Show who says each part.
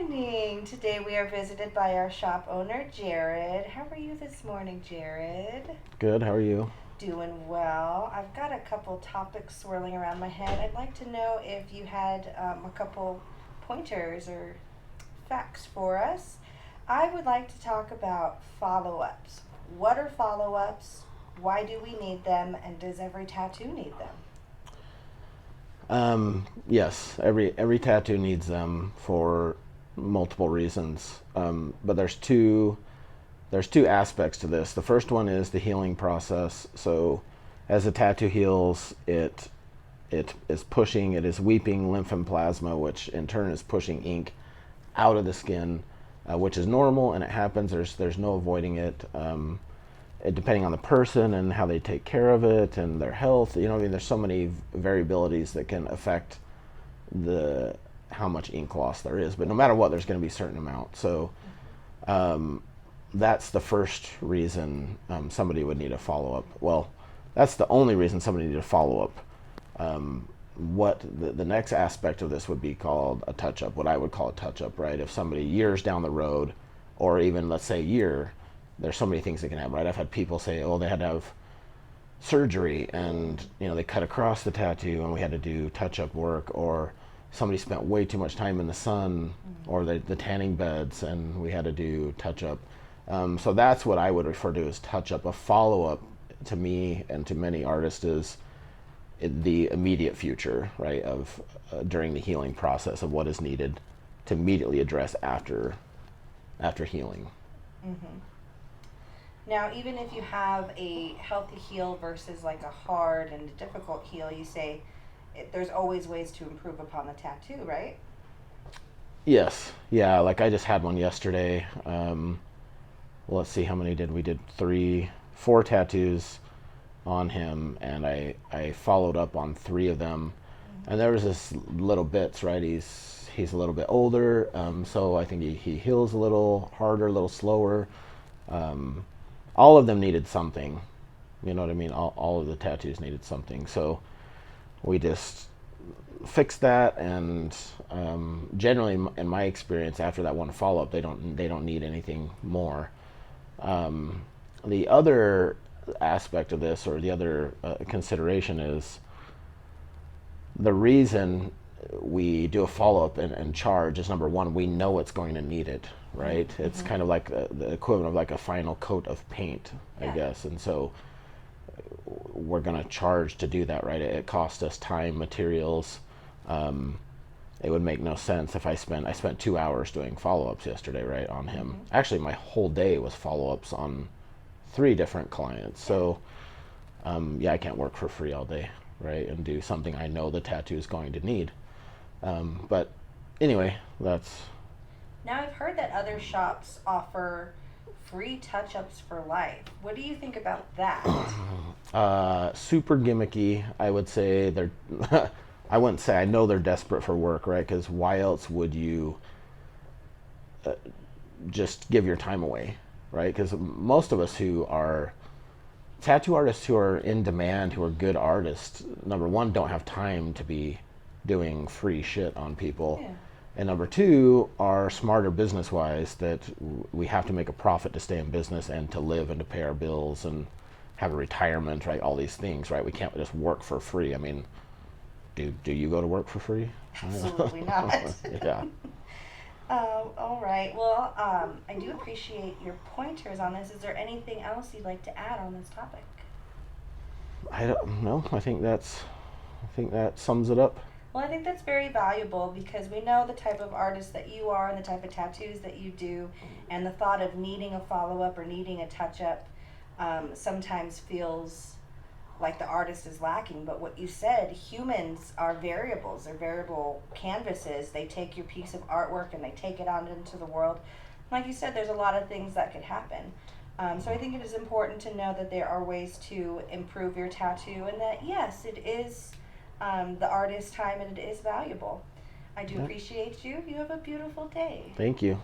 Speaker 1: morning. Today we are visited by our shop owner, Jared. How are you this morning, Jared?
Speaker 2: Good, how are you?
Speaker 1: Doing well. I've got a couple topics swirling around my head. I'd like to know if you had a couple pointers or facts for us. I would like to talk about follow ups. What are follow ups? Why do we need them? And does every tattoo need them?
Speaker 2: Yes, every tattoo needs them for multiple reasons. But there's two aspects to this. The first one is the healing process. So as the tattoo heals, it is weeping lymph and plasma, which in turn is pushing ink out of the skin, which is normal and it happens. There's no avoiding it. Depending on the person and how they take care of it and their health, I mean, there's so many variabilities that can affect the how much ink loss there is. But no matter what, there's going to be a certain amount. So that's the first reason somebody would need a follow up. Well, that's the only reason somebody need a follow up. What the next aspect of this would be called a touch up, what I would call a touch up, right? If somebody years down the road, or even let's say a year, there's so many things that can happen, right? I've had people say, oh, they had to have surgery and they cut across the tattoo and we had to do touch up work, or somebody spent way too much time in the sun or the tanning beds and we had to do touch up. So that's what I would refer to as touch up. A follow up to me and to many artists is the immediate future, right? Of during the healing process of what is needed to immediately address after healing.
Speaker 1: Mm-hmm. Now, even if you have a healthy heel versus like a hard and difficult heel, you say there's always ways to improve upon the tattoo, right?
Speaker 2: Yes, yeah. Like I just had one yesterday. Well, let's see, how many did we did? Four tattoos on him, and I followed up on three of them, and there was this little bits, right? He's a little bit older, so I think he heals a little harder, a little slower. Um, all of them needed something, you know what I mean? All of the tattoos needed something, so we just fixed that, and generally, in my experience, after that one follow up, they don't need anything more. The other aspect of this, or the other consideration, is the reason we do a follow up and charge is, number one, we know it's going to need it, right? Mm-hmm. It's kind of like the equivalent of like a final coat of paint, I guess. And so we're going to charge to do that, right? It costs us time, materials. It would make no sense if I spent 2 hours doing follow-ups yesterday, right, on him. Mm-hmm. Actually, my whole day was follow-ups on three different clients. So yeah, I can't work for free all day, right, and do something I know the tattoo is going to need. But anyway, that's...
Speaker 1: Now, I've heard that other shops offer free touch-ups for life. What do you think about that?
Speaker 2: Super gimmicky, I would say. They're I wouldn't say, I know they're desperate for work, right? Because why else would you just give your time away, right? Because most of us who are tattoo artists, who are in demand, who are good artists, number one, don't have time to be doing free shit on people. Yeah. And number two, are smarter business wise, that we have to make a profit to stay in business and to live and to pay our bills and have a retirement, right? All these things, right? We can't just work for free. I mean, do you go to work for free?
Speaker 1: Absolutely not.
Speaker 2: Yeah.
Speaker 1: All right. Well, I do appreciate your pointers on this. Is there anything else you'd like to add on this topic?
Speaker 2: I don't know. I think that sums it up.
Speaker 1: Well, I think that's very valuable because we know the type of artist that you are and the type of tattoos that you do, and the thought of needing a follow up or needing a touch up sometimes feels like the artist is lacking. But what you said, humans are variables. They're variable canvases. They take your piece of artwork and they take it out into the world. Like you said, there's a lot of things that could happen. So I think it is important to know that there are ways to improve your tattoo, and that yes, it is the artist's time and it is valuable. I do appreciate you. You have a beautiful day.
Speaker 2: Thank you.